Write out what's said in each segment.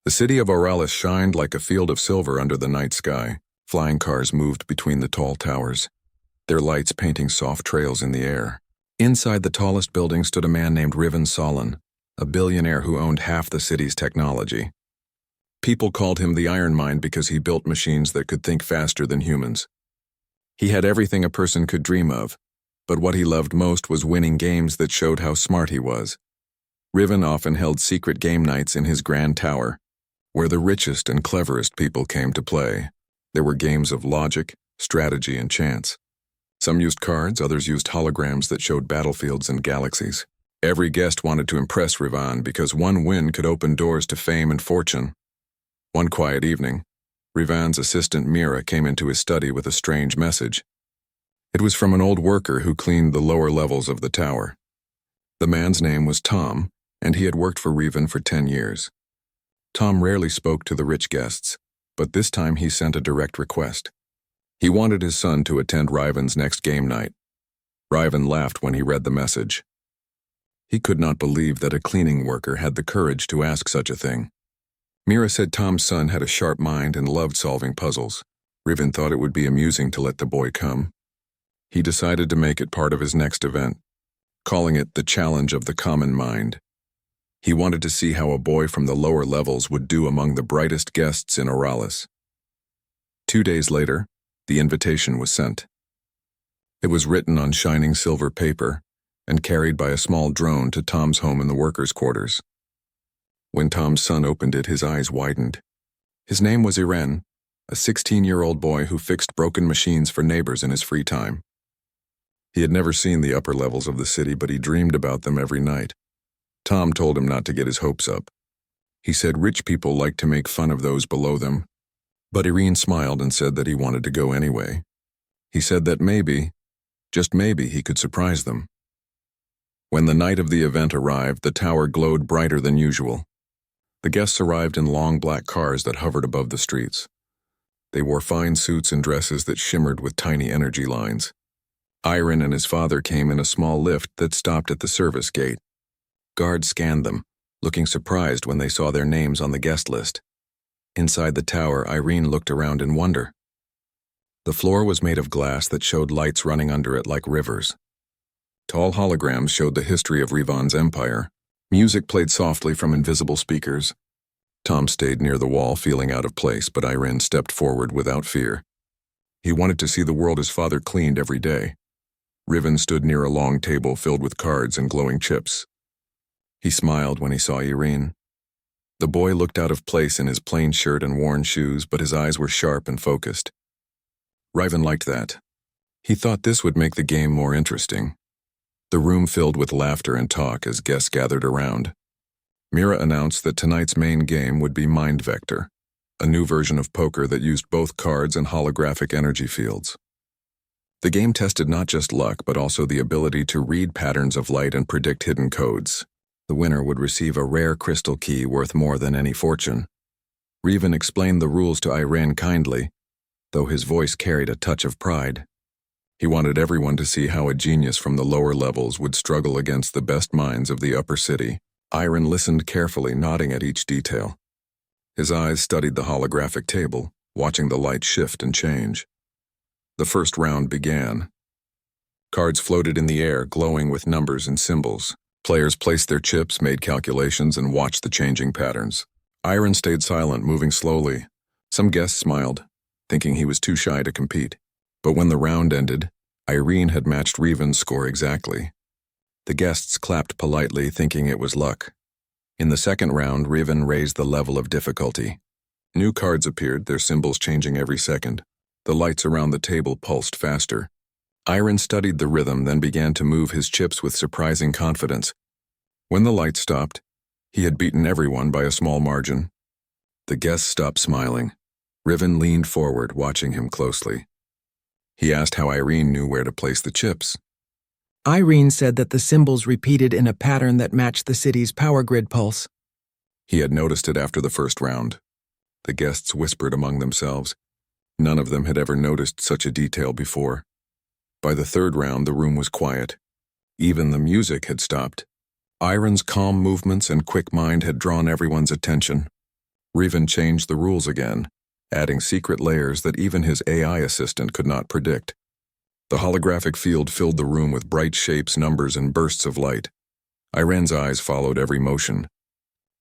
The city of Oralis shined like a field of silver under the night sky. Flying cars moved between the tall towers, their lights painting soft trails in the air. Inside the tallest building stood a man named Riven Solon, a billionaire who owned half the city's technology. People called him the Iron Mind because he built machines that could think faster than humans. He had everything a person could dream of, but what he loved most was winning games that showed how smart he was. Riven often held secret game nights in his grand tower, where the richest and cleverest people came to play. There were games of logic, strategy, and chance. Some used cards, others used holograms that showed battlefields and galaxies. Every guest wanted to impress Riven because one win could open doors to fame and fortune. One quiet evening, Riven's assistant Mira came into his study with a strange message. It was from an old worker who cleaned the lower levels of the tower. The man's name was Tom, and he had worked for Riven for 10 years. Tom rarely spoke to the rich guests, but this time he sent a direct request. He wanted his son to attend Riven's next game night. Riven laughed when he read the message. He could not believe that a cleaning worker had the courage to ask such a thing. Mira said Tom's son had a sharp mind and loved solving puzzles. Riven thought it would be amusing to let the boy come. He decided to make it part of his next event, calling it the Challenge of the Common Mind. He wanted to see how a boy from the lower levels would do among the brightest guests in Oralis. 2 days later, the invitation was sent. It was written on shining silver paper and carried by a small drone to Tom's home in the workers' quarters. When Tom's son opened it, his eyes widened. His name was Irene, a 16-year-old boy who fixed broken machines for neighbors in his free time. He had never seen the upper levels of the city, but he dreamed about them every night. Tom told him not to get his hopes up. He said rich people like to make fun of those below them, but Irene smiled and said that he wanted to go anyway. He said that maybe, just maybe, he could surprise them. When the night of the event arrived, the tower glowed brighter than usual. The guests arrived in long black cars that hovered above the streets. They wore fine suits and dresses that shimmered with tiny energy lines. Irene and his father came in a small lift that stopped at the service gate. Guards scanned them, looking surprised when they saw their names on the guest list. Inside the tower, Irene looked around in wonder. The floor was made of glass that showed lights running under it like rivers. Tall holograms showed the history of Riven's empire. Music played softly from invisible speakers. Tom stayed near the wall, feeling out of place, but Irene stepped forward without fear. He wanted to see the world his father cleaned every day. Riven stood near a long table filled with cards and glowing chips. He smiled when he saw Irene. The boy looked out of place in his plain shirt and worn shoes, but his eyes were sharp and focused. Riven liked that. He thought this would make the game more interesting. The room filled with laughter and talk as guests gathered around. Mira announced that tonight's main game would be Mind Vector, a new version of poker that used both cards and holographic energy fields. The game tested not just luck, but also the ability to read patterns of light and predict hidden codes. The winner would receive a rare crystal key worth more than any fortune. Riven explained the rules to Irene kindly, though his voice carried a touch of pride. He wanted everyone to see how a genius from the lower levels would struggle against the best minds of the upper city. Irene listened carefully, nodding at each detail. His eyes studied the holographic table, watching the light shift and change. The first round began. Cards floated in the air, glowing with numbers and symbols. Players placed their chips, made calculations, and watched the changing patterns. Irene stayed silent, moving slowly. Some guests smiled, thinking he was too shy to compete. But when the round ended, Irene had matched Riven's score exactly. The guests clapped politely, thinking it was luck. In the second round, Riven raised the level of difficulty. New cards appeared, their symbols changing every second. The lights around the table pulsed faster. Irene studied the rhythm, then began to move his chips with surprising confidence. When the lights stopped, he had beaten everyone by a small margin. The guests stopped smiling. Riven leaned forward, watching him closely. He asked how Irene knew where to place the chips. Irene said that the symbols repeated in a pattern that matched the city's power grid pulse. He had noticed it after the first round. The guests whispered among themselves. None of them had ever noticed such a detail before. By the third round, the room was quiet. Even the music had stopped. Irene's calm movements and quick mind had drawn everyone's attention. Riven changed the rules again, adding secret layers that even his AI assistant could not predict. The holographic field filled the room with bright shapes, numbers, and bursts of light. Iren's eyes followed every motion.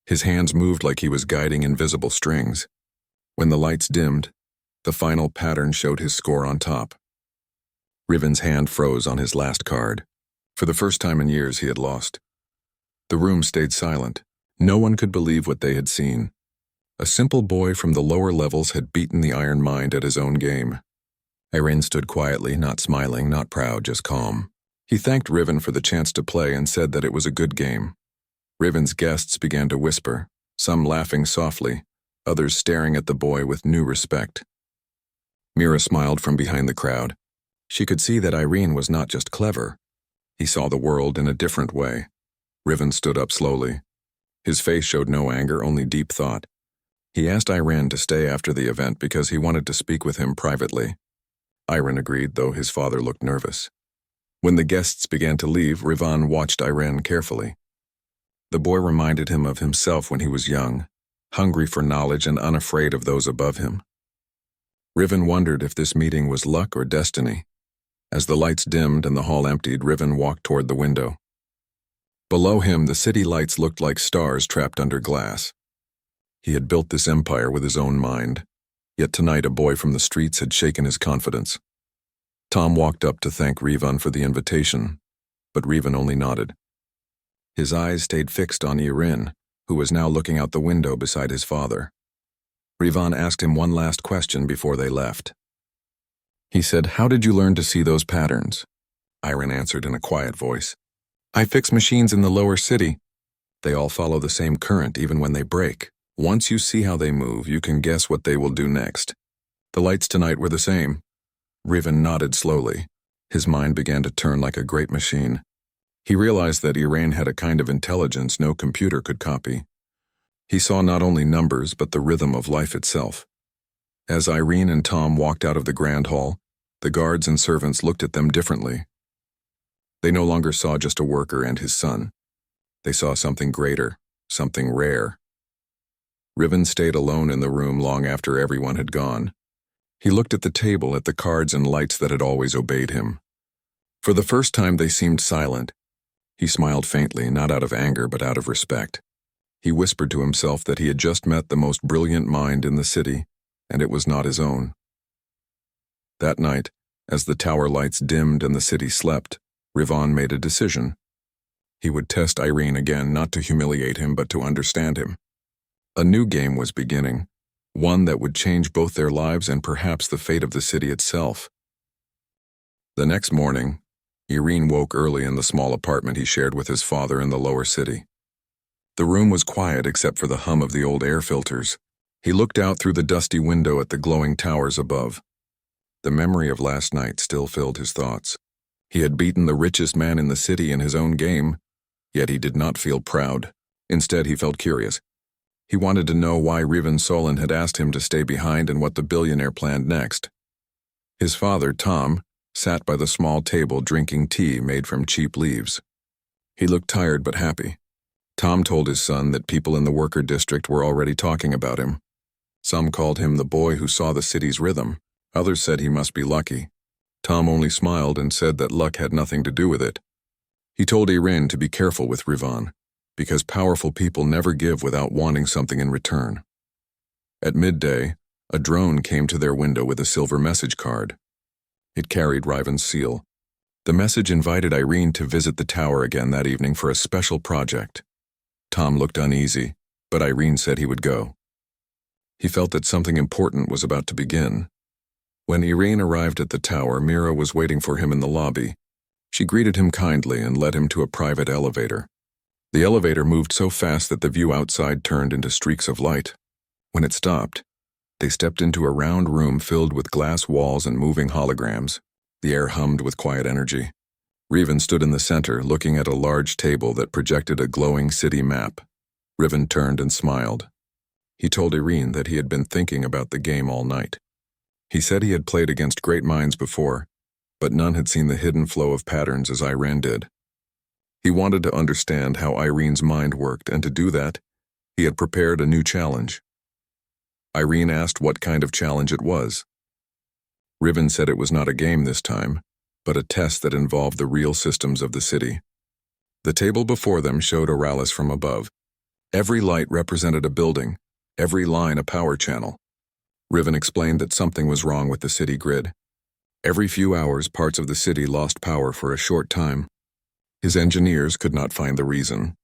His hands moved like he was guiding invisible strings. When the lights dimmed, the final pattern showed his score on top. Riven's hand froze on his last card. For the first time in years, he had lost. The room stayed silent. No one could believe what they had seen. A simple boy from the lower levels had beaten the Iron Mind at his own game. Iren stood quietly, not smiling, not proud, just calm. He thanked Riven for the chance to play and said that it was a good game. Riven's guests began to whisper, some laughing softly, others staring at the boy with new respect. Mira smiled from behind the crowd. She could see that Irene was not just clever. He saw the world in a different way. Riven stood up slowly. His face showed no anger, only deep thought. He asked Irene to stay after the event because he wanted to speak with him privately. Irene agreed, though his father looked nervous. When the guests began to leave, Riven watched Irene carefully. The boy reminded him of himself when he was young, hungry for knowledge and unafraid of those above him. Riven wondered if this meeting was luck or destiny. As the lights dimmed and the hall emptied, Riven walked toward the window. Below him, the city lights looked like stars trapped under glass. He had built this empire with his own mind, yet tonight a boy from the streets had shaken his confidence. Tom walked up to thank Riven for the invitation, but Riven only nodded. His eyes stayed fixed on Irene, who was now looking out the window beside his father. Riven asked him one last question before they left. He said, "How did you learn to see those patterns?" Irene answered in a quiet voice. "I fix machines in the lower city. They all follow the same current even when they break. Once you see how they move, you can guess what they will do next. The lights tonight were the same." Riven nodded slowly. His mind began to turn like a great machine. He realized that Irene had a kind of intelligence no computer could copy. He saw not only numbers, but the rhythm of life itself. As Irene and Tom walked out of the grand hall, the guards and servants looked at them differently. They no longer saw just a worker and his son. They saw something greater, something rare. Riven stayed alone in the room long after everyone had gone. He looked at the table, at the cards and lights that had always obeyed him. For the first time they seemed silent. He smiled faintly, not out of anger but out of respect. He whispered to himself that he had just met the most brilliant mind in the city, and it was not his own. That night, as the tower lights dimmed and the city slept, Riven made a decision. He would test Irene again, not to humiliate him but to understand him. A new game was beginning, one that would change both their lives and perhaps the fate of the city itself. The next morning, Irene woke early in the small apartment he shared with his father in the lower city. The room was quiet except for the hum of the old air filters. He looked out through the dusty window at the glowing towers above. The memory of last night still filled his thoughts. He had beaten the richest man in the city in his own game, yet he did not feel proud. Instead, he felt curious. He wanted to know why Riven Solon had asked him to stay behind and what the billionaire planned next. His father, Tom, sat by the small table drinking tea made from cheap leaves. He looked tired but happy. Tom told his son that people in the worker district were already talking about him. Some called him the boy who saw the city's rhythm. Others said he must be lucky. Tom only smiled and said that luck had nothing to do with it. He told Irene to be careful with Riven, because powerful people never give without wanting something in return. At midday, a drone came to their window with a silver message card. It carried Riven's seal. The message invited Irene to visit the tower again that evening for a special project. Tom looked uneasy, but Irene said he would go. He felt that something important was about to begin. When Irene arrived at the tower, Mira was waiting for him in the lobby. She greeted him kindly and led him to a private elevator. The elevator moved so fast that the view outside turned into streaks of light. When it stopped, they stepped into a round room filled with glass walls and moving holograms. The air hummed with quiet energy. Riven stood in the center, looking at a large table that projected a glowing city map. Riven turned and smiled. He told Irene that he had been thinking about the game all night. He said he had played against great minds before, but none had seen the hidden flow of patterns as Irene did. He wanted to understand how Irene's mind worked, and to do that, he had prepared a new challenge. Irene asked what kind of challenge it was. Riven said it was not a game this time, but a test that involved the real systems of the city. The table before them showed Oralis from above. Every light represented a building, every line a power channel. Riven explained that something was wrong with the city grid. Every few hours, parts of the city lost power for a short time. His engineers could not find the reason.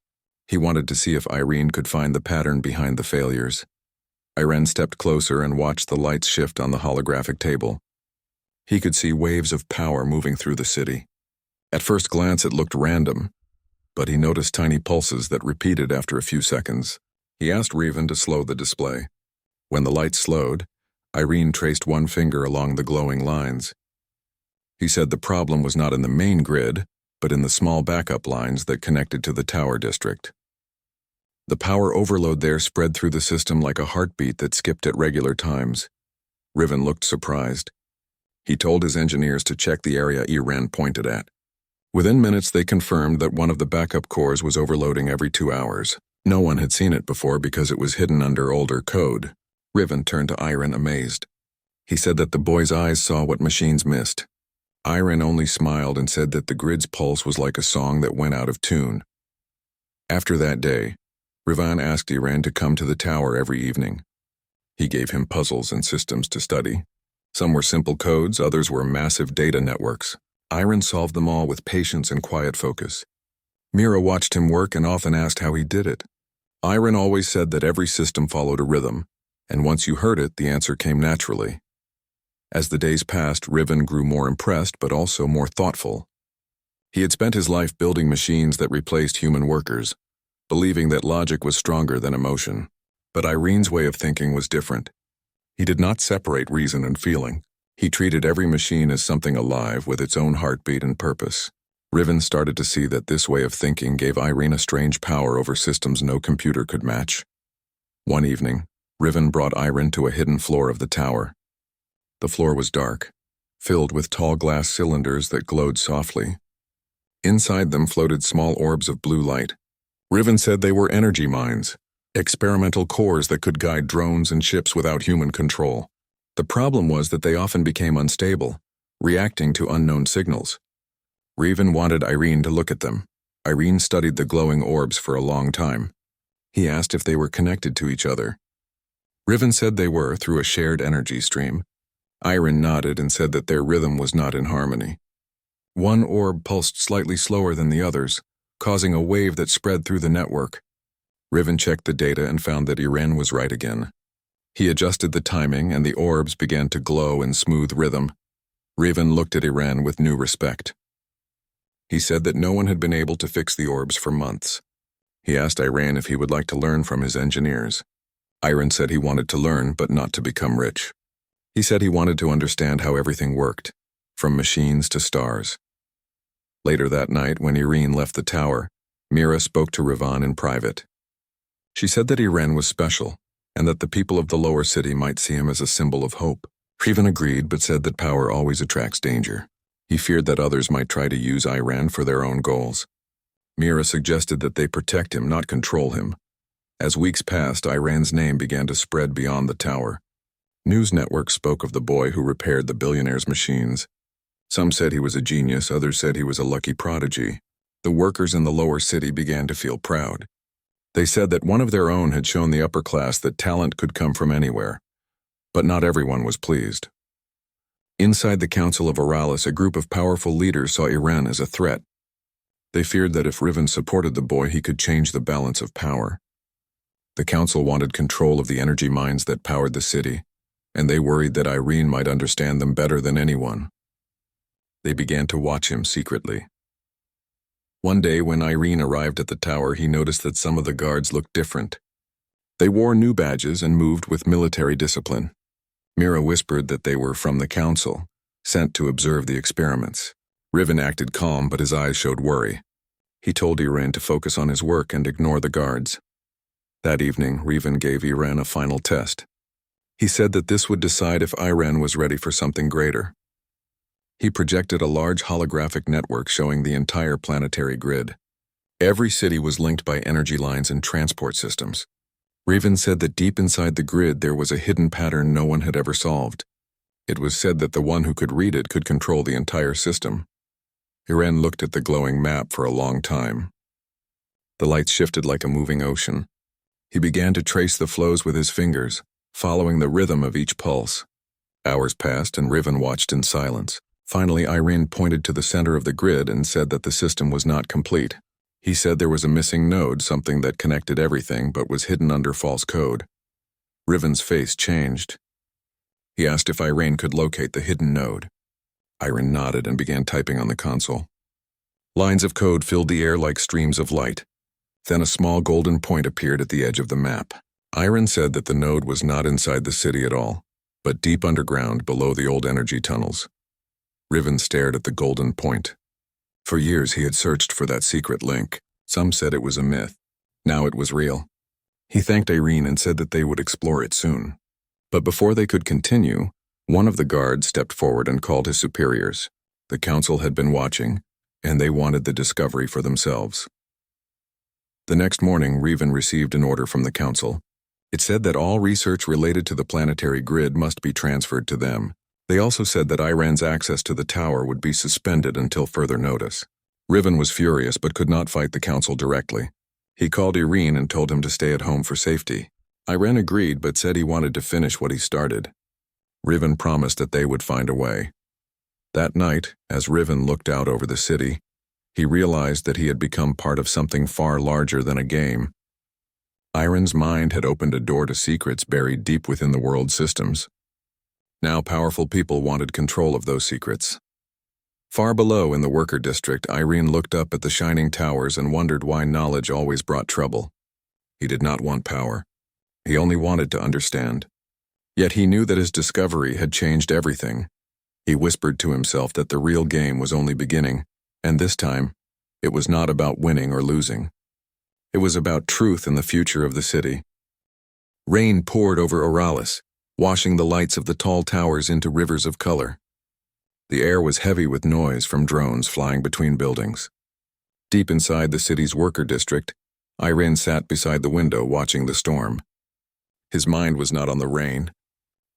He wanted to see if Irene could find the pattern behind the failures. Irene stepped closer and watched the lights shift on the holographic table. He could see waves of power moving through the city. At first glance it looked random, but he noticed tiny pulses that repeated after a few seconds. He asked Riven to slow the display. When the lights slowed, Irene traced one finger along the glowing lines. He said the problem was not in the main grid, but in the small backup lines that connected to the tower district. The power overload there spread through the system like a heartbeat that skipped at regular times. Riven looked surprised. He told his engineers to check the area Irene pointed at. Within minutes they confirmed that one of the backup cores was overloading every 2 hours. No one had seen it before because it was hidden under older code. Riven turned to Irene amazed. He said that the boy's eyes saw what machines missed. Irene only smiled and said that the grid's pulse was like a song that went out of tune. After that day, Riven asked Irene to come to the tower every evening. He gave him puzzles and systems to study. Some were simple codes, others were massive data networks. Irene solved them all with patience and quiet focus. Mira watched him work and often asked how he did it. Irene always said that every system followed a rhythm, and once you heard it, the answer came naturally. As the days passed, Riven grew more impressed but also more thoughtful. He had spent his life building machines that replaced human workers, believing that logic was stronger than emotion. But Irene's way of thinking was different. He did not separate reason and feeling. He treated every machine as something alive with its own heartbeat and purpose. Riven started to see that this way of thinking gave Irene a strange power over systems no computer could match. One evening, Riven brought Irene to a hidden floor of the tower. The floor was dark, filled with tall glass cylinders that glowed softly. Inside them floated small orbs of blue light. Riven said they were energy mines, experimental cores that could guide drones and ships without human control. The problem was that they often became unstable, reacting to unknown signals. Riven wanted Irene to look at them. Irene studied the glowing orbs for a long time. He asked if they were connected to each other. Riven said they were through a shared energy stream. Irene nodded and said that their rhythm was not in harmony. One orb pulsed slightly slower than the others, causing a wave that spread through the network. Riven checked the data and found that Irene was right again. He adjusted the timing and the orbs began to glow in smooth rhythm. Riven looked at Irene with new respect. He said that no one had been able to fix the orbs for months. He asked Irene if he would like to learn from his engineers. Irene said he wanted to learn but not to become rich. He said he wanted to understand how everything worked, from machines to stars. Later that night, when Irene left the tower, Mira spoke to Riven in private. She said that Irene was special, and that the people of the lower city might see him as a symbol of hope. Riven agreed but said that power always attracts danger. He feared that others might try to use Irene for their own goals. Mira suggested that they protect him, not control him. As weeks passed, Irene's name began to spread beyond the tower. News networks spoke of the boy who repaired the Billionaire's machines. Some said he was a genius, others said he was a lucky prodigy. The workers in the lower city began to feel proud. They said that one of their own had shown the upper class that talent could come from anywhere. But not everyone was pleased. Inside the Council of Oralis, a group of powerful leaders saw Irene as a threat. They feared that if Riven supported the boy, he could change the balance of power. The council wanted control of the energy mines that powered the city, and they worried that Irene might understand them better than anyone. They began to watch him secretly. One day when Irene arrived at the tower, he noticed that some of the guards looked different. They wore new badges and moved with military discipline. Mira whispered that they were from the council, sent to observe the experiments. Riven acted calm, but his eyes showed worry. He told Irene to focus on his work and ignore the guards. That evening, Riven gave Irene a final test. He said that this would decide if Irene was ready for something greater. He projected a large holographic network showing the entire planetary grid. Every city was linked by energy lines and transport systems. Raven said that deep inside the grid there was a hidden pattern no one had ever solved. It was said that the one who could read it could control the entire system. Iren looked at the glowing map for a long time. The lights shifted like a moving ocean. He began to trace the flows with his fingers, following the rhythm of each pulse. Hours passed and Riven watched in silence. Finally, Irene pointed to the center of the grid and said that the system was not complete. He said there was a missing node, something that connected everything but was hidden under false code. Riven's face changed. He asked if Irene could locate the hidden node. Irene nodded and began typing on the console. Lines of code filled the air like streams of light. Then a small golden point appeared at the edge of the map. Irene said that the node was not inside the city at all, but deep underground below the old energy tunnels. Riven stared at the golden point. For years he had searched for that secret link. Some said it was a myth. Now it was real. He thanked Irene and said that they would explore it soon. But before they could continue, one of the guards stepped forward and called his superiors. The council had been watching, and they wanted the discovery for themselves. The next morning, Riven received an order from the council. It said that all research related to the planetary grid must be transferred to them. They also said that Iran's access to the tower would be suspended until further notice. Riven was furious but could not fight the council directly. He called Irene and told him to stay at home for safety. Iran agreed but said he wanted to finish what he started. Riven promised that they would find a way. That night, as Riven looked out over the city, he realized that he had become part of something far larger than a game. Iran's mind had opened a door to secrets buried deep within the world's systems. Now powerful people wanted control of those secrets. Far below in the worker district, Irene looked up at the shining towers and wondered why knowledge always brought trouble. He did not want power. He only wanted to understand. Yet he knew that his discovery had changed everything. He whispered to himself that the real game was only beginning, and this time, it was not about winning or losing. It was about truth and the future of the city. Rain poured over Oralis, washing the lights of the tall towers into rivers of color. The air was heavy with noise from drones flying between buildings. Deep inside the city's worker district, Irene sat beside the window watching the storm. His mind was not on the rain.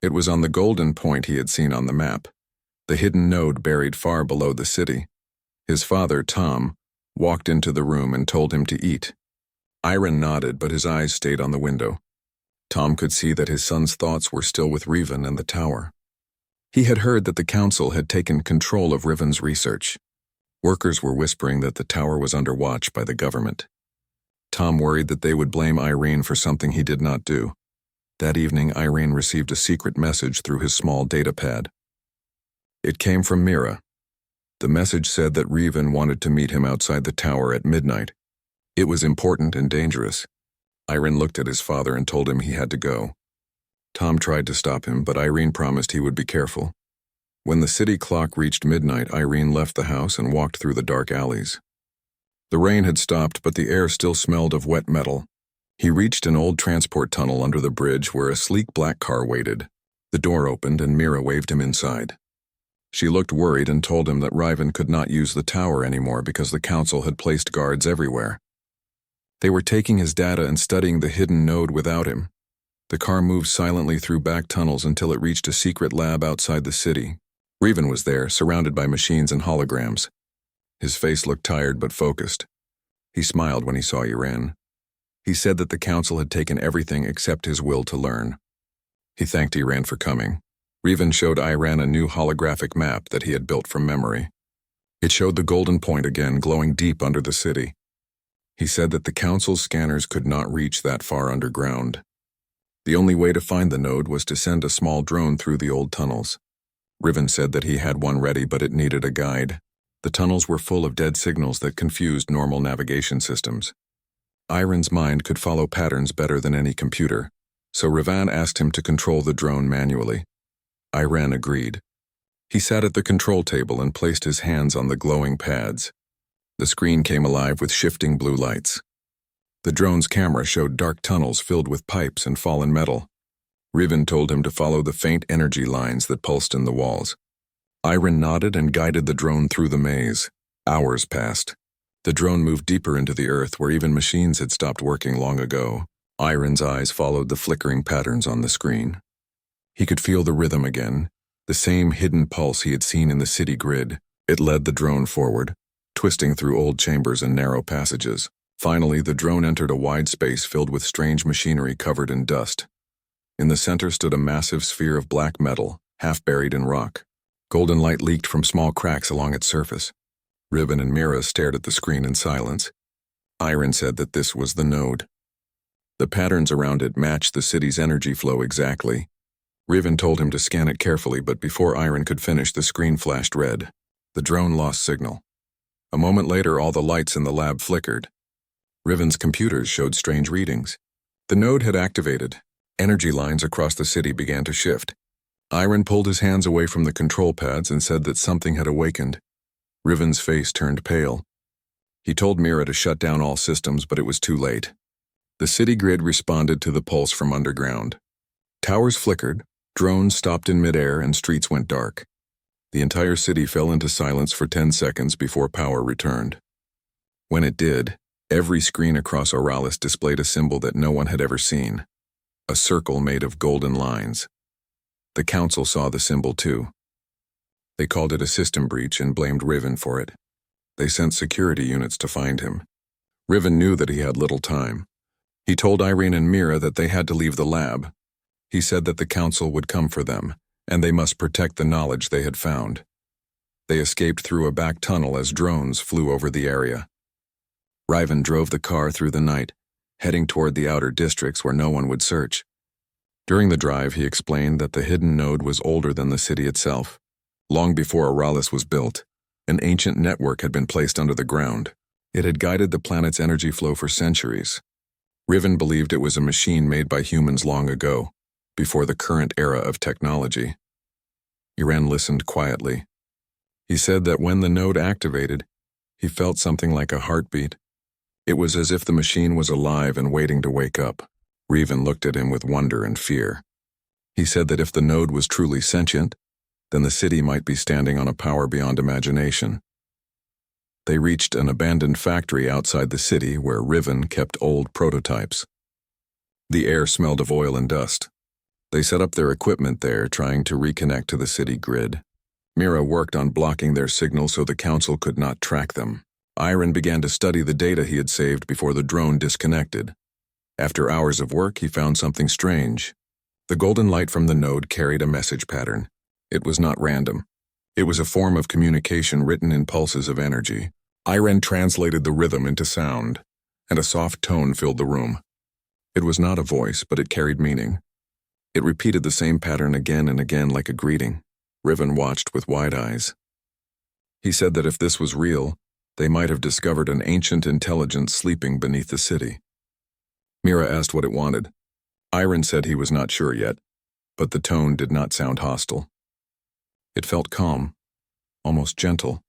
It was on the golden point he had seen on the map, the hidden node buried far below the city. His father, Tom, walked into the room and told him to eat. Irene nodded, but his eyes stayed on the window. Tom could see that his son's thoughts were still with Riven and the tower. He had heard that the council had taken control of Riven's research. Workers were whispering that the tower was under watch by the government. Tom worried that they would blame Irene for something he did not do. That evening, Irene received a secret message through his small data pad. It came from Mira. The message said that Riven wanted to meet him outside the tower at midnight. It was important and dangerous. Irene looked at his father and told him he had to go. Tom tried to stop him, but Irene promised he would be careful. When the city clock reached midnight, Irene left the house and walked through the dark alleys. The rain had stopped, but the air still smelled of wet metal. He reached an old transport tunnel under the bridge where a sleek black car waited. The door opened and Mira waved him inside. She looked worried and told him that Riven could not use the tower anymore because the council had placed guards everywhere. They were taking his data and studying the hidden node without him. The car moved silently through back tunnels until it reached a secret lab outside the city. Riven was there, surrounded by machines and holograms. His face looked tired but focused. He smiled when he saw Irene. He said that the council had taken everything except his will to learn. He thanked Irene for coming. Riven showed Irene a new holographic map that he had built from memory. It showed the golden point again, glowing deep under the city. He said that the council's scanners could not reach that far underground. The only way to find the node was to send a small drone through the old tunnels. Riven said that he had one ready, but it needed a guide. The tunnels were full of dead signals that confused normal navigation systems. Irene's mind could follow patterns better than any computer, so Riven asked him to control the drone manually. Irene agreed. He sat at the control table and placed his hands on the glowing pads. The screen came alive with shifting blue lights. The drone's camera showed dark tunnels filled with pipes and fallen metal. Riven told him to follow the faint energy lines that pulsed in the walls. Irene nodded and guided the drone through the maze. Hours passed. The drone moved deeper into the earth where even machines had stopped working long ago. Iron's eyes followed the flickering patterns on the screen. He could feel the rhythm again, the same hidden pulse he had seen in the city grid. It led the drone forward, twisting through old chambers and narrow passages. Finally, the drone entered a wide space filled with strange machinery covered in dust. In the center stood a massive sphere of black metal, half buried in rock. Golden light leaked from small cracks along its surface. Riven and Mira stared at the screen in silence. Iron said that this was the node. The patterns around it matched the city's energy flow exactly. Riven told him to scan it carefully, but before Iron could finish, the screen flashed red. The drone lost signal. A moment later, all the lights in the lab flickered. Riven's computers showed strange readings. The node had activated. Energy lines across the city began to shift. Iron pulled his hands away from the control pads and said that something had awakened. Riven's face turned pale. He told Mira to shut down all systems, but it was too late. The city grid responded to the pulse from underground. Towers flickered, drones stopped in midair, and streets went dark. The entire city fell into silence for 10 seconds before power returned. When it did, every screen across Oralis displayed a symbol that no one had ever seen. A circle made of golden lines. The council saw the symbol too. They called it a system breach and blamed Riven for it. They sent security units to find him. Riven knew that he had little time. He told Irene and Mira that they had to leave the lab. He said that the council would come for them, and they must protect the knowledge they had found. They escaped through a back tunnel as drones flew over the area. Riven drove the car through the night, heading toward the outer districts where no one would search. During the drive, he explained that the hidden node was older than the city itself. Long before Oralis was built, an ancient network had been placed under the ground. It had guided the planet's energy flow for centuries. Riven believed it was a machine made by humans long ago, before the current era of technology. Iran listened quietly. He said that when the node activated, he felt something like a heartbeat. It was as if the machine was alive and waiting to wake up. Riven looked at him with wonder and fear. He said that if the node was truly sentient, then the city might be standing on a power beyond imagination. They reached an abandoned factory outside the city where Riven kept old prototypes. The air smelled of oil and dust. They set up their equipment there, trying to reconnect to the city grid. Mira worked on blocking their signal so the council could not track them. Iron began to study the data he had saved before the drone disconnected. After hours of work, he found something strange. The golden light from the node carried a message pattern. It was not random. It was a form of communication written in pulses of energy. Iron translated the rhythm into sound, and a soft tone filled the room. It was not a voice, but it carried meaning. It repeated the same pattern again and again like a greeting. Riven watched with wide eyes. He said that if this was real, they might have discovered an ancient intelligence sleeping beneath the city. Mira asked what it wanted. Iron said he was not sure yet, but the tone did not sound hostile. It felt calm, almost gentle.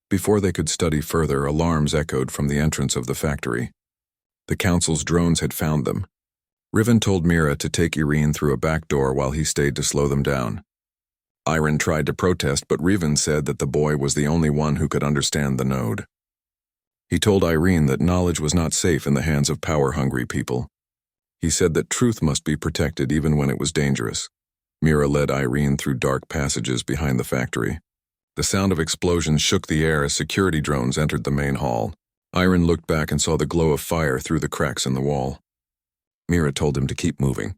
Before they could study further, alarms echoed from the entrance of the factory. The council's drones had found them. Riven told Mira to take Irene through a back door while he stayed to slow them down. Iron tried to protest, but Riven said that the boy was the only one who could understand the node. He told Irene that knowledge was not safe in the hands of power-hungry people. He said that truth must be protected even when it was dangerous. Mira led Irene through dark passages behind the factory. The sound of explosions shook the air as security drones entered the main hall. Iron looked back and saw the glow of fire through the cracks in the wall. Mira told him to keep moving.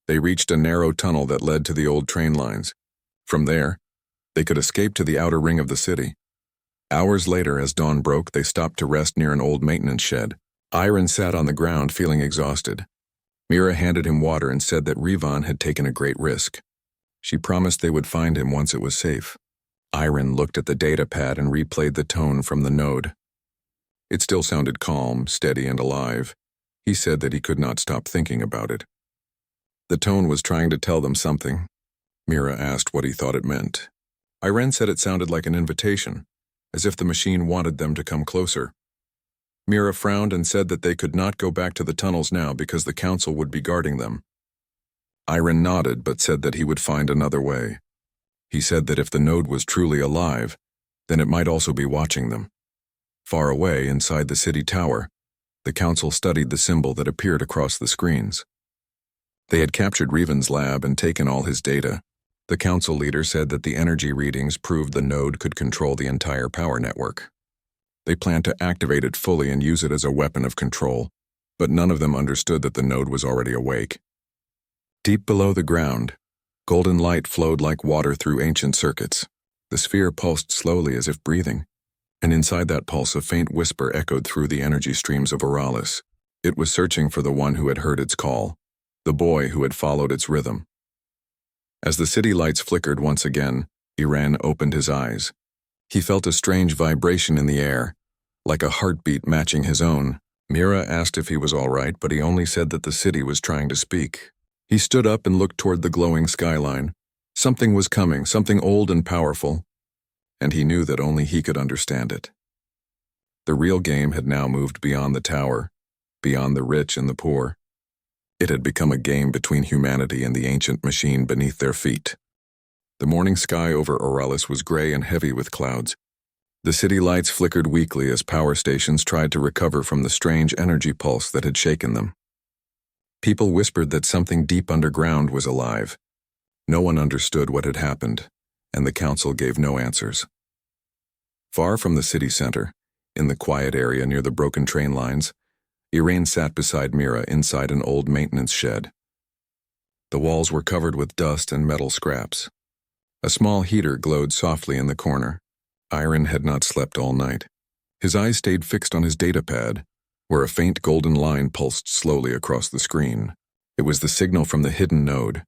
They reached a narrow tunnel that led to the old train lines. From there, they could escape to the outer ring of the city. Hours later, as dawn broke, they stopped to rest near an old maintenance shed. Iron sat on the ground, feeling exhausted. Mira handed him water and said that Rivan had taken a great risk. She promised they would find him once it was safe. Iron looked at the data pad and replayed the tone from the node. It still sounded calm, steady, and alive. He said that he could not stop thinking about it. The tone was trying to tell them something. Mira asked what he thought it meant. Iren said it sounded like an invitation, as if the machine wanted them to come closer. Mira frowned and said that they could not go back to the tunnels now because the council would be guarding them. Iren nodded but said that he would find another way. He said that if the node was truly alive, then it might also be watching them. Far away, inside the city tower, The council studied the symbol that appeared across the screens. They had captured Revan's lab and taken all his data. The council leader said that the energy readings proved the node could control the entire power network. They planned to activate it fully and use it as a weapon of control, but none of them understood that the node was already awake. Deep below the ground, golden light flowed like water through ancient circuits. The sphere pulsed slowly as if breathing, and inside that pulse a faint whisper echoed through the energy streams of Auralis. It was searching for the one who had heard its call, the boy who had followed its rhythm. As the city lights flickered once again, Iran opened his eyes. He felt a strange vibration in the air, like a heartbeat matching his own. Mira asked if he was all right, but he only said that the city was trying to speak. He stood up and looked toward the glowing skyline. Something was coming, something old and powerful, and he knew that only he could understand it. The real game had now moved beyond the tower, beyond the rich and the poor. It had become a game between humanity and the ancient machine beneath their feet. The morning sky over Auralis was gray and heavy with clouds. The city lights flickered weakly as power stations tried to recover from the strange energy pulse that had shaken them. People whispered that something deep underground was alive. No one understood what had happened, and the council gave no answers. Far from the city center, in the quiet area near the broken train lines, Irene sat beside Mira inside an old maintenance shed. The walls were covered with dust and metal scraps. A small heater glowed softly in the corner. Iron had not slept all night. His eyes stayed fixed on his datapad, where a faint golden line pulsed slowly across the screen. It was the signal from the hidden node.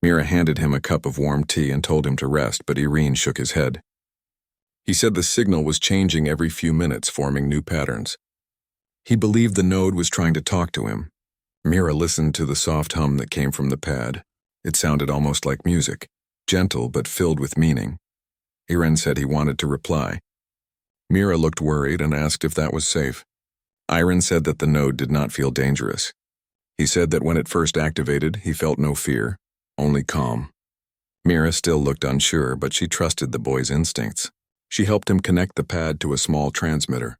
Mira handed him a cup of warm tea and told him to rest, but Irene shook his head. He said the signal was changing every few minutes, forming new patterns. He believed the node was trying to talk to him. Mira listened to the soft hum that came from the pad. It sounded almost like music, gentle but filled with meaning. Irene said he wanted to reply. Mira looked worried and asked if that was safe. Irene said that the node did not feel dangerous. He said that when it first activated, he felt no fear, only calm. Mira still looked unsure, but she trusted the boy's instincts. She helped him connect the pad to a small transmitter.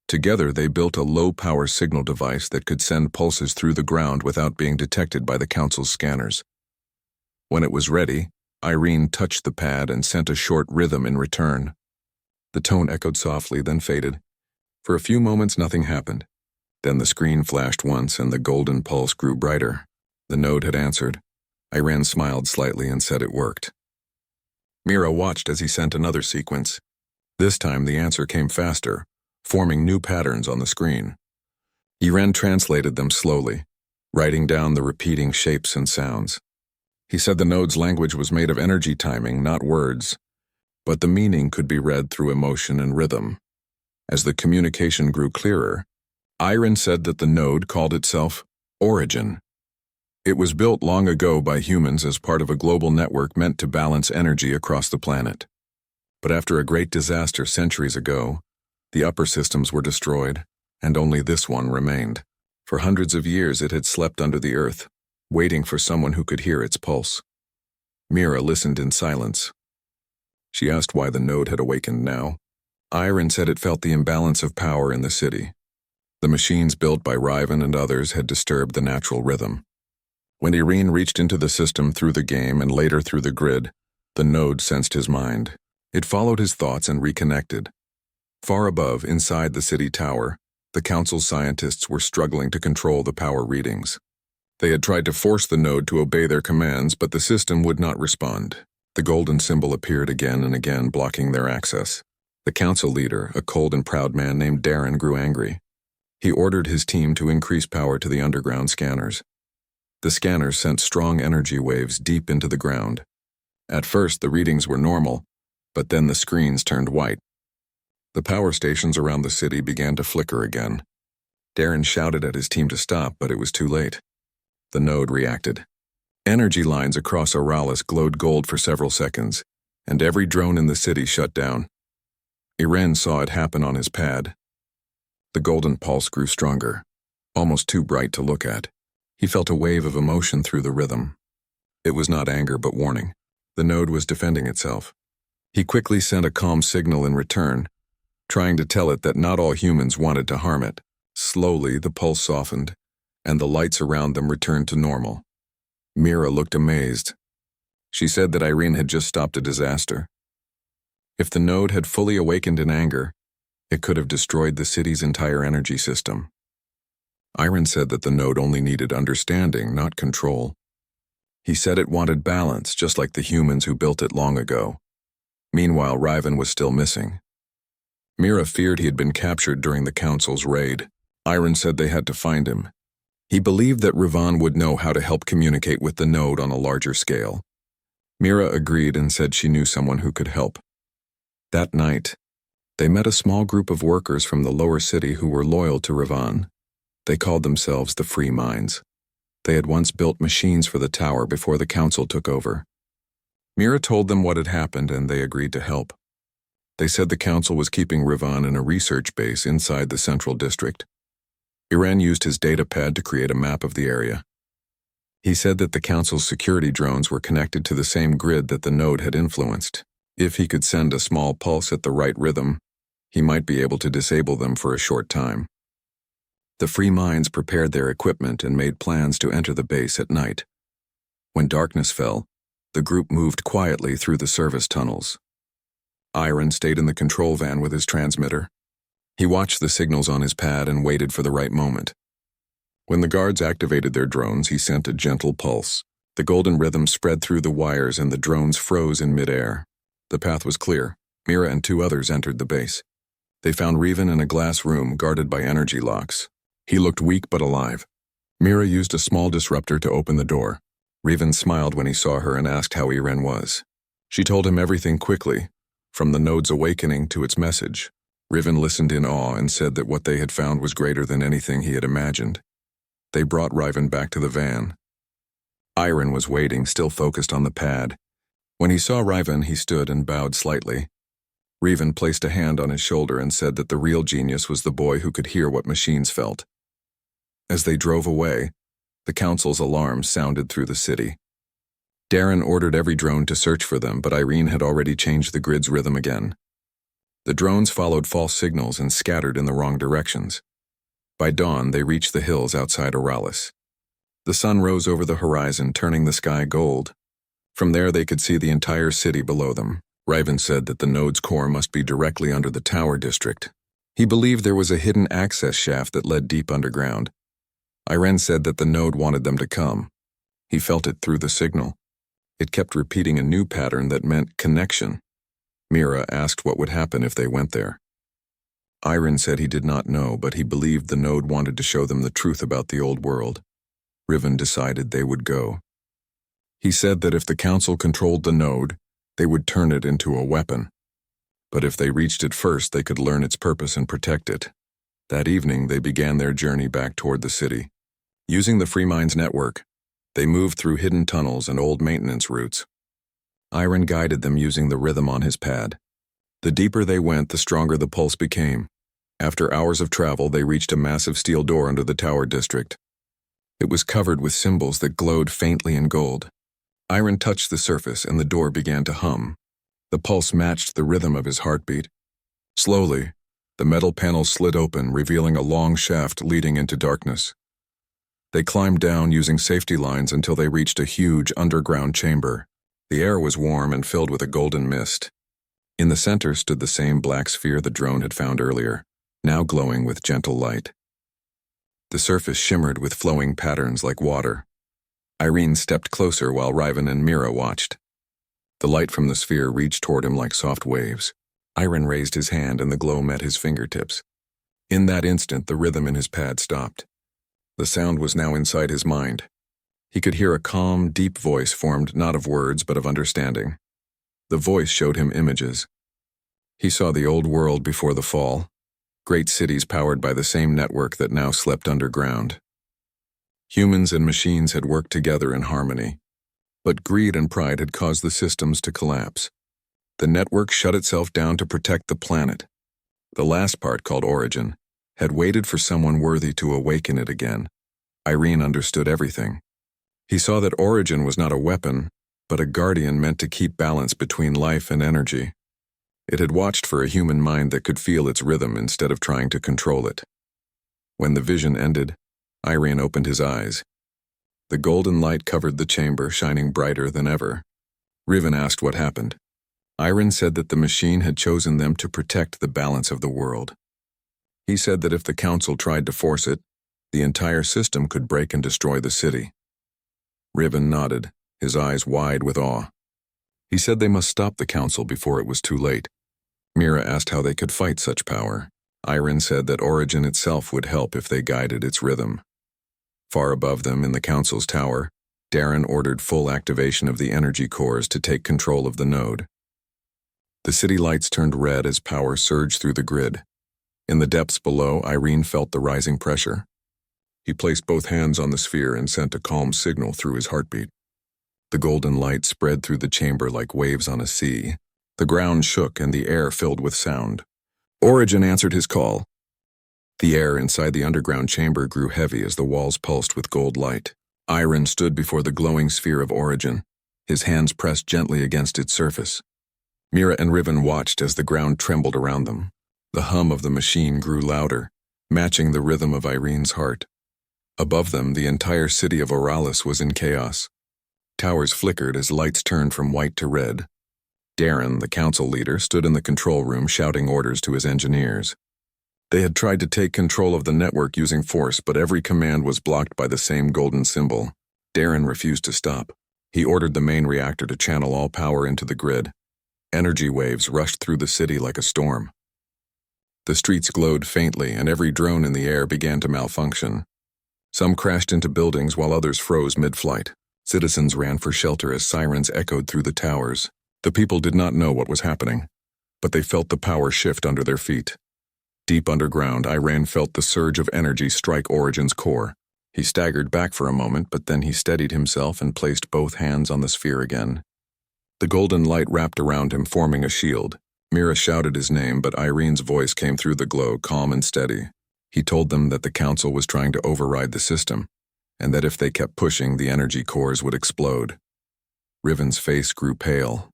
Together, they built a low-power signal device that could send pulses through the ground without being detected by the council's scanners. When it was ready, Irene touched the pad and sent a short rhythm in return. The tone echoed softly, then faded. For a few moments, nothing happened. Then the screen flashed once and the golden pulse grew brighter. The node had answered. Irene smiled slightly and said it worked. Mira watched as he sent another sequence. This time the answer came faster, forming new patterns on the screen. Irene translated them slowly, writing down the repeating shapes and sounds. He said the node's language was made of energy timing, not words, but the meaning could be read through emotion and rhythm. As the communication grew clearer, Irene said that the node called itself Origin. It was built long ago by humans as part of a global network meant to balance energy across the planet. But after a great disaster centuries ago, the upper systems were destroyed, and only this one remained. For hundreds of years it had slept under the earth, waiting for someone who could hear its pulse. Mira listened in silence. She asked why the node had awakened now. Irene said it felt the imbalance of power in the city. The machines built by Riven and others had disturbed the natural rhythm. When Irene reached into the system through the game and later through the grid, the node sensed his mind. It followed his thoughts and reconnected. Far above, inside the city tower, the council's scientists were struggling to control the power readings. They had tried to force the node to obey their commands, but the system would not respond. The golden symbol appeared again and again, blocking their access. The council leader, a cold and proud man named Darren, grew angry. He ordered his team to increase power to the underground scanners. The scanners sent strong energy waves deep into the ground. At first, the readings were normal, but then the screens turned white. The power stations around the city began to flicker again. Darren shouted at his team to stop, but it was too late. The node reacted. Energy lines across Auralis glowed gold for several seconds, and every drone in the city shut down. Irene saw it happen on his pad. The golden pulse grew stronger, almost too bright to look at. He felt a wave of emotion through the rhythm. It was not anger but warning. The node was defending itself. He quickly sent a calm signal in return, trying to tell it that not all humans wanted to harm it. Slowly, the pulse softened, and the lights around them returned to normal. Mira looked amazed. She said that Irene had just stopped a disaster. If the node had fully awakened in anger, it could have destroyed the city's entire energy system. Irene said that the node only needed understanding, not control. He said it wanted balance, just like the humans who built it long ago. Meanwhile, Riven was still missing. Mira feared he had been captured during the council's raid. Irene said they had to find him. He believed that Riven would know how to help communicate with the node on a larger scale. Mira agreed and said she knew someone who could help. That night, they met a small group of workers from the lower city who were loyal to Riven. They called themselves the Free Minds. They had once built machines for the tower before the council took over. Mira told them what had happened and they agreed to help. They said the council was keeping Riven in a research base inside the central district. Iran used his data pad to create a map of the area. He said that the council's security drones were connected to the same grid that the node had influenced. If he could send a small pulse at the right rhythm, he might be able to disable them for a short time. The Free Minds prepared their equipment and made plans to enter the base at night. When darkness fell, the group moved quietly through the service tunnels. Irene stayed in the control van with his transmitter. He watched the signals on his pad and waited for the right moment. When the guards activated their drones, he sent a gentle pulse. The golden rhythm spread through the wires and the drones froze in midair. The path was clear. Mira and 2 others entered the base. They found Riven in a glass room guarded by energy locks. He looked weak but alive. Mira used a small disruptor to open the door. Riven smiled when he saw her and asked how Irene was. She told him everything quickly, from the node's awakening to its message. Riven listened in awe and said that what they had found was greater than anything he had imagined. They brought Riven back to the van. Irene was waiting, still focused on the pad. When he saw Riven, he stood and bowed slightly. Riven placed a hand on his shoulder and said that the real genius was the boy who could hear what machines felt. As they drove away, the council's alarms sounded through the city. Darren ordered every drone to search for them, but Irene had already changed the grid's rhythm again. The drones followed false signals and scattered in the wrong directions. By dawn, they reached the hills outside Oralis. The sun rose over the horizon, turning the sky gold. From there, they could see the entire city below them. Riven said that the node's core must be directly under the tower district. He believed there was a hidden access shaft that led deep underground. Irene said that the node wanted them to come. He felt it through the signal. It kept repeating a new pattern that meant connection. Mira asked what would happen if they went there. Irene said he did not know, but he believed the node wanted to show them the truth about the old world. Riven decided they would go. He said that if the council controlled the node, they would turn it into a weapon. But if they reached it first, they could learn its purpose and protect it. That evening, they began their journey back toward the city. Using the Free Minds network, they moved through hidden tunnels and old maintenance routes. Irene guided them using the rhythm on his pad. The deeper they went, the stronger the pulse became. After hours of travel, they reached a massive steel door under the tower district. It was covered with symbols that glowed faintly in gold. Irene touched the surface and the door began to hum. The pulse matched the rhythm of his heartbeat. Slowly, the metal panel slid open, revealing a long shaft leading into darkness. They climbed down using safety lines until they reached a huge underground chamber. The air was warm and filled with a golden mist. In the center stood the same black sphere the drone had found earlier, now glowing with gentle light. The surface shimmered with flowing patterns like water. Irene stepped closer while Riven and Mira watched. The light from the sphere reached toward him like soft waves. Irene raised his hand and the glow met his fingertips. In that instant, the rhythm in his pad stopped. The sound was now inside his mind. He could hear a calm, deep voice formed not of words but of understanding. The voice showed him images. He saw the old world before the fall, great cities powered by the same network that now slept underground. Humans and machines had worked together in harmony, but greed and pride had caused the systems to collapse. The network shut itself down to protect the planet. The last part, called Origin, had waited for someone worthy to awaken it again. Irene understood everything. He saw that Origin was not a weapon, but a guardian meant to keep balance between life and energy. It had watched for a human mind that could feel its rhythm instead of trying to control it. When the vision ended, Irene opened his eyes. The golden light covered the chamber, shining brighter than ever. Riven asked what happened. Irene said that the machine had chosen them to protect the balance of the world. He said that if the council tried to force it, the entire system could break and destroy the city. Riven nodded, his eyes wide with awe. He said they must stop the council before it was too late. Mira asked how they could fight such power. Irene said that Origin itself would help if they guided its rhythm. Far above them in the council's tower, Darren ordered full activation of the energy cores to take control of the node. The city lights turned red as power surged through the grid. In the depths below, Irene felt the rising pressure. He placed both hands on the sphere and sent a calm signal through his heartbeat. The golden light spread through the chamber like waves on a sea. The ground shook and the air filled with sound. Origin answered his call. The air inside the underground chamber grew heavy as the walls pulsed with gold light. Irene stood before the glowing sphere of Origin, his hands pressed gently against its surface. Mira and Riven watched as the ground trembled around them. The hum of the machine grew louder, matching the rhythm of Irene's heart. Above them, the entire city of Oralis was in chaos. Towers flickered as lights turned from white to red. Darren, the council leader, stood in the control room shouting orders to his engineers. They had tried to take control of the network using force, but every command was blocked by the same golden symbol. Darren refused to stop. He ordered the main reactor to channel all power into the grid. Energy waves rushed through the city like a storm. The streets glowed faintly, and every drone in the air began to malfunction. Some crashed into buildings while others froze mid-flight. Citizens ran for shelter as sirens echoed through the towers. The people did not know what was happening, but they felt the power shift under their feet. Deep underground, Irene felt the surge of energy strike Origin's core. He staggered back for a moment, but then he steadied himself and placed both hands on the sphere again. The golden light wrapped around him, forming a shield. Mira shouted his name, but Irene's voice came through the glow, calm and steady. He told them that the council was trying to override the system, and that if they kept pushing, the energy cores would explode. Riven's face grew pale.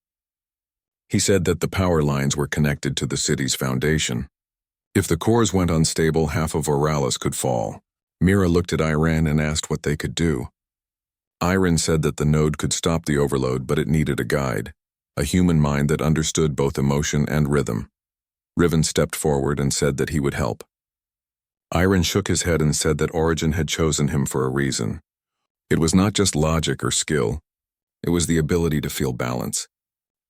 He said that the power lines were connected to the city's foundation. If the cores went unstable, half of Oralis could fall. Mira looked at Irene and asked what they could do. Irene said that the node could stop the overload, but it needed a guide, a human mind that understood both emotion and rhythm. Riven stepped forward and said that he would help. Irene shook his head and said that Origin had chosen him for a reason. It was not just logic or skill. It was the ability to feel balance.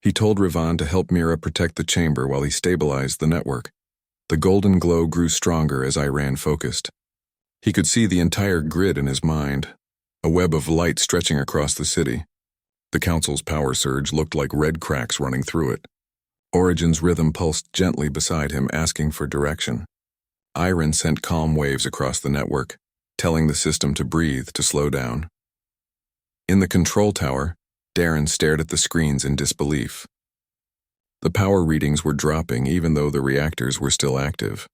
He told Rivan to help Mira protect the chamber while he stabilized the network. The golden glow grew stronger as Irene focused. He could see the entire grid in his mind, a web of light stretching across the city. The council's power surge looked like red cracks running through it. Origin's rhythm pulsed gently beside him, asking for direction. Irene sent calm waves across the network, telling the system to breathe, to slow down. In the control tower, Darren stared at the screens in disbelief. The power readings were dropping even though the reactors were still active.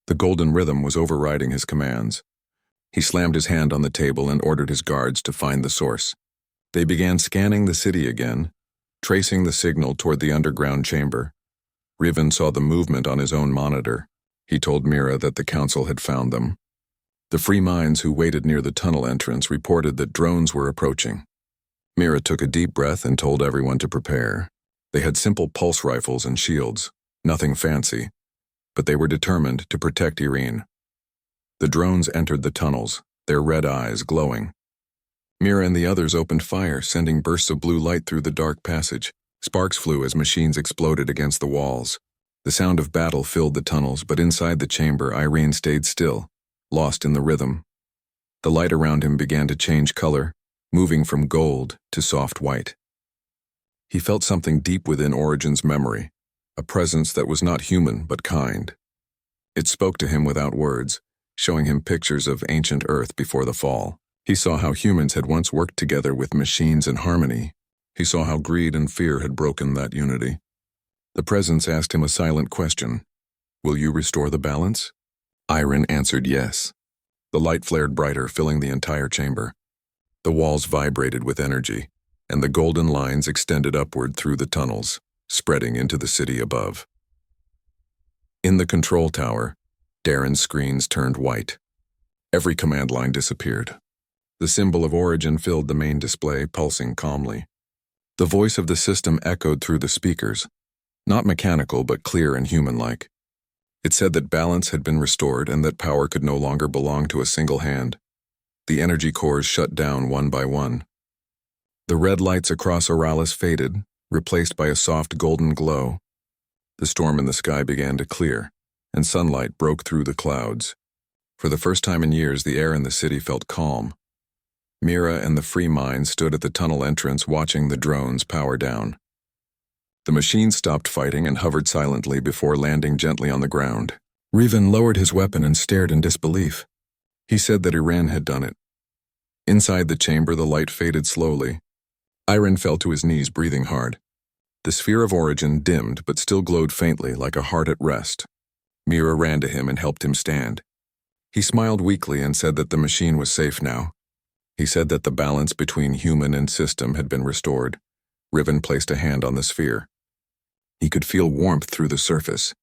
The golden rhythm was overriding his commands. He slammed his hand on the table and ordered his guards to find the source. They began scanning the city again, tracing the signal toward the underground chamber. Riven saw the movement on his own monitor. He told Mira that the council had found them. The free minds who waited near the tunnel entrance reported that drones were approaching. Mira took a deep breath and told everyone to prepare. They had simple pulse rifles and shields, nothing fancy, but they were determined to protect Irene. The drones entered the tunnels, their red eyes glowing. Mira and the others opened fire, sending bursts of blue light through the dark passage. Sparks flew as machines exploded against the walls. The sound of battle filled the tunnels, but inside the chamber, Irene stayed still, lost in the rhythm. The light around him began to change color, moving from gold to soft white. He felt something deep within Origin's memory, a presence that was not human but kind. It spoke to him without words, showing him pictures of ancient Earth before the fall. He saw how humans had once worked together with machines in harmony. He saw how greed and fear had broken that unity. The presence asked him a silent question. Will you restore the balance? Irene answered yes. The light flared brighter, filling the entire chamber. The walls vibrated with energy, and the golden lines extended upward through the tunnels, spreading into the city above. In the control tower, Darren's screens turned white. Every command line disappeared. The symbol of origin filled the main display, pulsing calmly. The voice of the system echoed through the speakers, not mechanical but clear and human-like. It said that balance had been restored and that power could no longer belong to a single hand. The energy cores shut down one by one. The red lights across Oralis faded, replaced by a soft golden glow. The storm in the sky began to clear, and sunlight broke through the clouds. For the first time in years, the air in the city felt calm. Mira and the Free Mind stood at the tunnel entrance watching the drones power down. The machine stopped fighting and hovered silently before landing gently on the ground. Riven lowered his weapon and stared in disbelief. He said that Iran had done it. Inside the chamber, the light faded slowly. Iran fell to his knees, breathing hard. The sphere of origin dimmed but still glowed faintly, like a heart at rest. Mira ran to him and helped him stand. He smiled weakly and said that the machine was safe now. He said that the balance between human and system had been restored. Riven placed a hand on the sphere. He could feel warmth through the surface.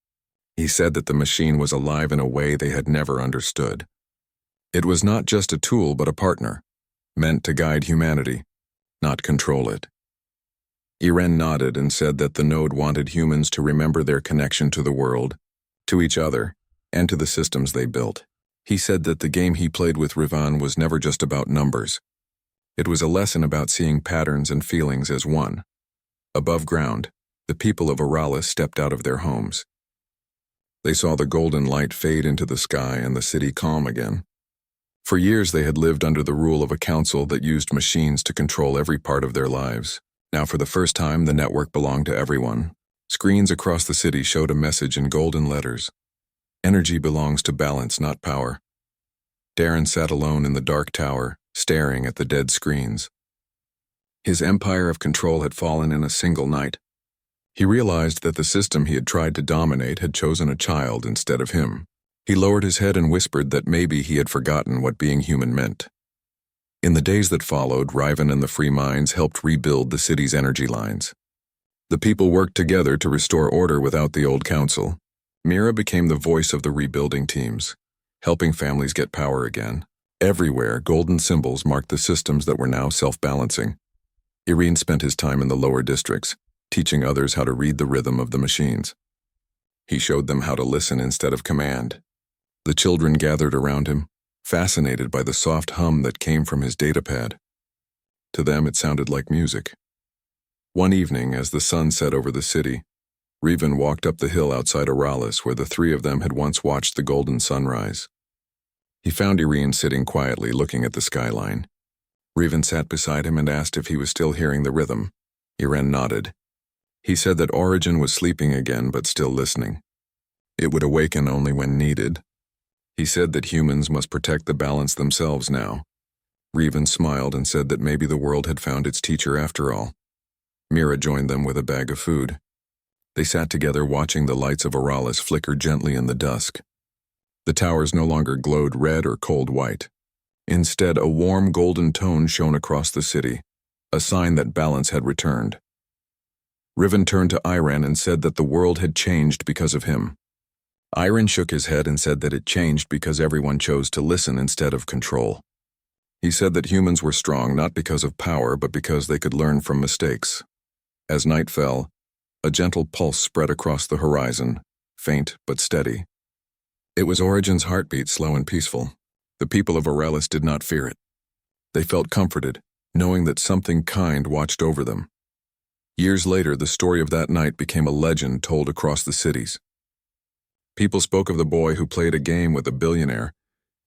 He said that the machine was alive in a way they had never understood. It was not just a tool but a partner, meant to guide humanity, not control it. Iren nodded and said that the node wanted humans to remember their connection to the world, to each other, and to the systems they built. He said that the game he played with Rivan was never just about numbers. It was a lesson about seeing patterns and feelings as one. Above ground, the people of Oralis stepped out of their homes. They saw the golden light fade into the sky and the city calm again. For years they had lived under the rule of a council that used machines to control every part of their lives. Now for the first time, the network belonged to everyone. Screens across the city showed a message in golden letters. Energy belongs to balance, not power. Darren sat alone in the dark tower, staring at the dead screens. His empire of control had fallen in a single night. He realized that the system he had tried to dominate had chosen a child instead of him. He lowered his head and whispered that maybe he had forgotten what being human meant. In the days that followed, Riven and the Free Minds helped rebuild the city's energy lines. The people worked together to restore order without the old council. Mira became the voice of the rebuilding teams, helping families get power again. Everywhere, golden symbols marked the systems that were now self-balancing. Irene spent his time in the lower districts, teaching others how to read the rhythm of the machines. He showed them how to listen instead of command. The children gathered around him, fascinated by the soft hum that came from his datapad. To them, it sounded like music. One evening, as the sun set over the city, Riven walked up the hill outside Oralis where the three of them had once watched the golden sunrise. He found Irene sitting quietly looking at the skyline. Riven sat beside him and asked if he was still hearing the rhythm. Irene nodded. He said that Origin was sleeping again but still listening. It would awaken only when needed. He said that humans must protect the balance themselves now. Riven smiled and said that maybe the world had found its teacher after all. Mira joined them with a bag of food. They sat together watching the lights of Oralis flicker gently in the dusk. The towers no longer glowed red or cold white. Instead, a warm golden tone shone across the city, a sign that balance had returned. Riven turned to Iran and said that the world had changed because of him. Iran shook his head and said that it changed because everyone chose to listen instead of control. He said that humans were strong not because of power but because they could learn from mistakes. As night fell, a gentle pulse spread across the horizon, faint but steady. It was Origin's heartbeat, slow and peaceful. The people of Oralis did not fear it. They felt comforted, knowing that something kind watched over them. Years later, the story of that night became a legend told across the cities. People spoke of the boy who played a game with a billionaire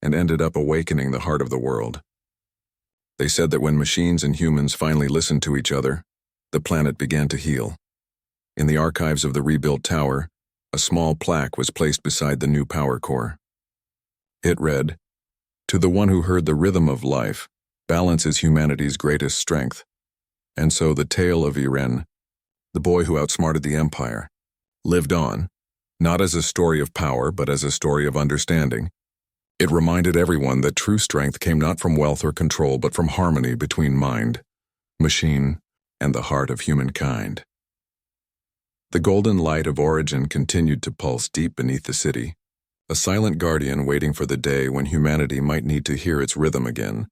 and ended up awakening the heart of the world. They said that when machines and humans finally listened to each other, the planet began to heal. In the archives of the rebuilt tower, a small plaque was placed beside the new power core. It read, "To the one who heard the rhythm of life, balance is humanity's greatest strength." And so the tale of Iren, the boy who outsmarted the empire, lived on, not as a story of power but as a story of understanding. It reminded everyone that true strength came not from wealth or control but from harmony between mind, machine, and the heart of humankind. The golden light of Origin continued to pulse deep beneath the city, a silent guardian waiting for the day when humanity might need to hear its rhythm again.